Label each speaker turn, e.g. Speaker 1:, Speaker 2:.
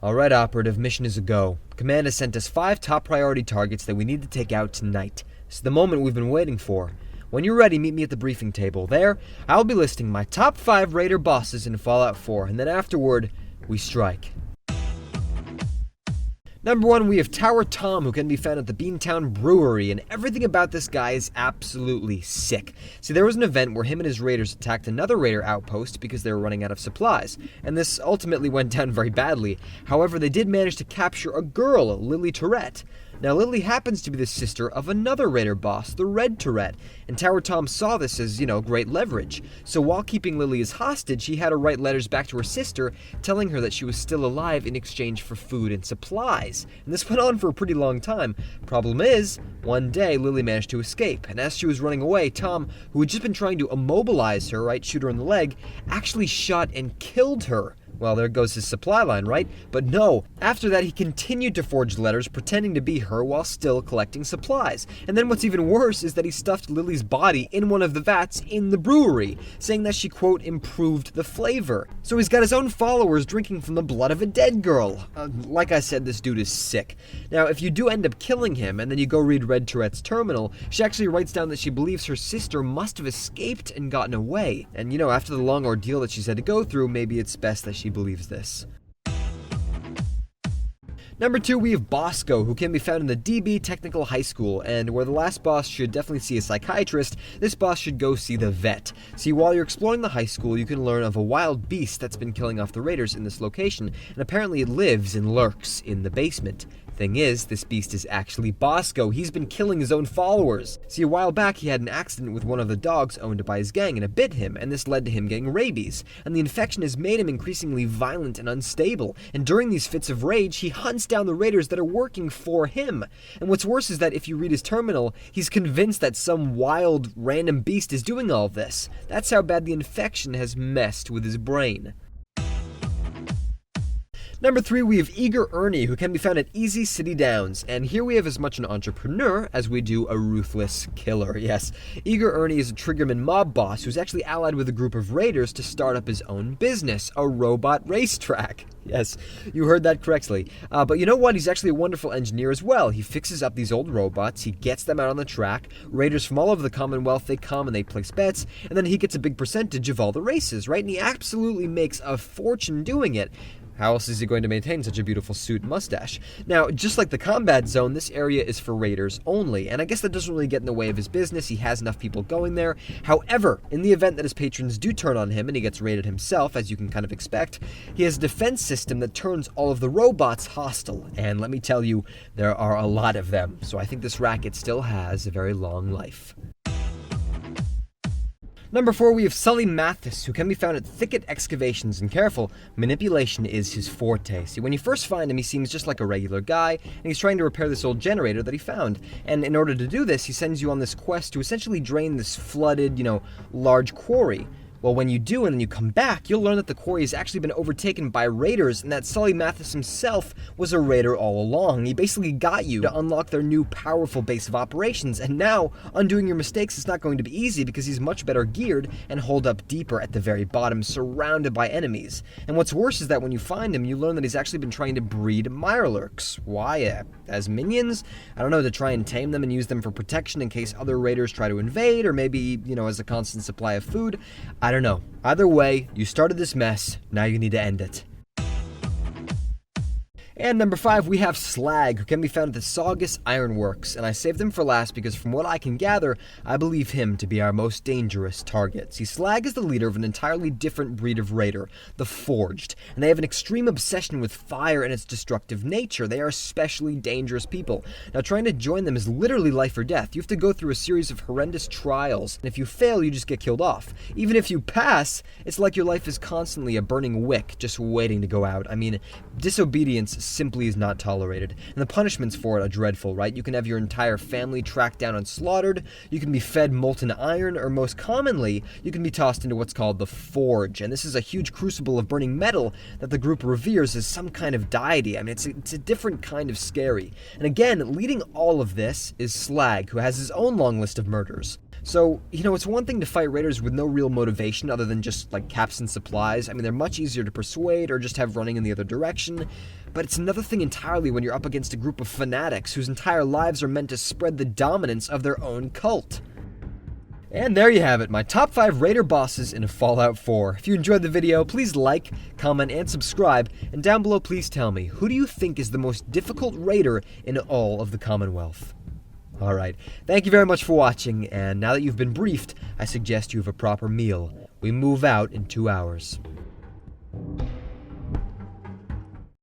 Speaker 1: Alright, operative, mission is a go. Command has sent us 5 top priority targets that we need to take out tonight. This is the moment we've been waiting for. When you're ready, meet me at the briefing table. There, I'll be listing my top 5 raider bosses in Fallout 4, and then afterward, we strike. Number 1, we have Tower Tom, who can be found at the Beantown Brewery, and everything about this guy is absolutely sick. See, there was an event where him and his raiders attacked another raider outpost because they were running out of supplies, and this ultimately went down very badly. However, they did manage to capture a girl, Lily Tourette. Now, Lily happens to be the sister of another raider boss, the Red Tourette, and Tower Tom saw this as, great leverage. So while keeping Lily as hostage, he had her write letters back to her sister, telling her that she was still alive in exchange for food and supplies. And this went on for a pretty long time. Problem is, one day Lily managed to escape, and as she was running away, Tom, who had just been trying to immobilize her, shoot her in the leg, actually shot and killed her. Well, there goes his supply line, right? But no, after that he continued to forge letters pretending to be her while still collecting supplies. And then what's even worse is that he stuffed Lily's body in one of the vats in the brewery, saying that she, quote, improved the flavor. So he's got his own followers drinking from the blood of a dead girl. Like I said, this dude is sick. Now, if you do end up killing him, and then you go read Red Tourette's terminal, she actually writes down that she believes her sister must have escaped and gotten away. And after the long ordeal that she's had to go through, maybe it's best that she believes this. Number 2, we have Bosco, who can be found in the DB Technical High School, and where the last boss should definitely see a psychiatrist, this boss should go see the vet. See, while you're exploring the high school, you can learn of a wild beast that's been killing off the raiders in this location, and apparently it lives and lurks in the basement. Thing is, this beast is actually Bosco. He's been killing his own followers. See, a while back he had an accident with one of the dogs owned by his gang and it bit him, and this led to him getting rabies. And the infection has made him increasingly violent and unstable. And during these fits of rage, he hunts down the raiders that are working for him. And what's worse is that if you read his terminal, he's convinced that some wild, random beast is doing all of this. That's how bad the infection has messed with his brain. Number 3, we have Eager Ernie, who can be found at Easy City Downs, and here we have as much an entrepreneur as we do a ruthless killer. Yes, Eager Ernie is a Triggerman mob boss who's actually allied with a group of raiders to start up his own business, a robot racetrack. Yes, you heard that correctly. But you know what? He's actually a wonderful engineer as well. He fixes up these old robots, he gets them out on the track, raiders from all over the Commonwealth, they come and they place bets, and then he gets a big percentage of all the races, right? And he absolutely makes a fortune doing it. How else is he going to maintain such a beautiful suit and mustache? Now, just like the combat zone, this area is for raiders only, and I guess that doesn't really get in the way of his business. He has enough people going there. However, in the event that his patrons do turn on him and he gets raided himself, as you can kind of expect, he has a defense system that turns all of the robots hostile, and let me tell you, there are a lot of them, so I think this racket still has a very long life. Number 4, we have Sulley Mathis, who can be found at Thicket Excavations, and careful, manipulation is his forte. See, when you first find him, he seems just like a regular guy, and he's trying to repair this old generator that he found. And in order to do this, he sends you on this quest to essentially drain this flooded, large quarry. Well, when you do and then you come back, you'll learn that the quarry has actually been overtaken by raiders and that Sulley Mathis himself was a raider all along. He basically got you to unlock their new powerful base of operations, and now undoing your mistakes is not going to be easy because he's much better geared and holed up deeper at the very bottom, surrounded by enemies. And what's worse is that when you find him, you learn that he's actually been trying to breed Mirelurks. Why? As minions? I don't know, to try and tame them and use them for protection in case other raiders try to invade, or maybe, as a constant supply of food. I don't know. Either way, you started this mess, now you need to end it. And number 5, we have Slag, who can be found at the Saugus Ironworks, and I saved him for last because from what I can gather, I believe him to be our most dangerous target. See, Slag is the leader of an entirely different breed of raider, the Forged, and they have an extreme obsession with fire and its destructive nature. They are especially dangerous people. Now, trying to join them is literally life or death. You have to go through a series of horrendous trials, and if you fail, you just get killed off. Even if you pass, it's like your life is constantly a burning wick, just waiting to go out. I mean, disobedience simply is not tolerated, and the punishments for it are dreadful, right? You can have your entire family tracked down and slaughtered, you can be fed molten iron, or most commonly, you can be tossed into what's called the Forge, and this is a huge crucible of burning metal that the group reveres as some kind of deity. I mean, it's a different kind of scary. And again, leading all of this is Slag, who has his own long list of murders. So, it's one thing to fight raiders with no real motivation other than just, like, caps and supplies. I mean, they're much easier to persuade or just have running in the other direction. But it's another thing entirely when you're up against a group of fanatics whose entire lives are meant to spread the dominance of their own cult. And there you have it, my top 5 raider bosses in Fallout 4. If you enjoyed the video, please like, comment, and subscribe. And down below, please tell me, who do you think is the most difficult raider in all of the Commonwealth? Alright, thank you very much for watching, and now that you've been briefed, I suggest you have a proper meal. We move out in 2 hours.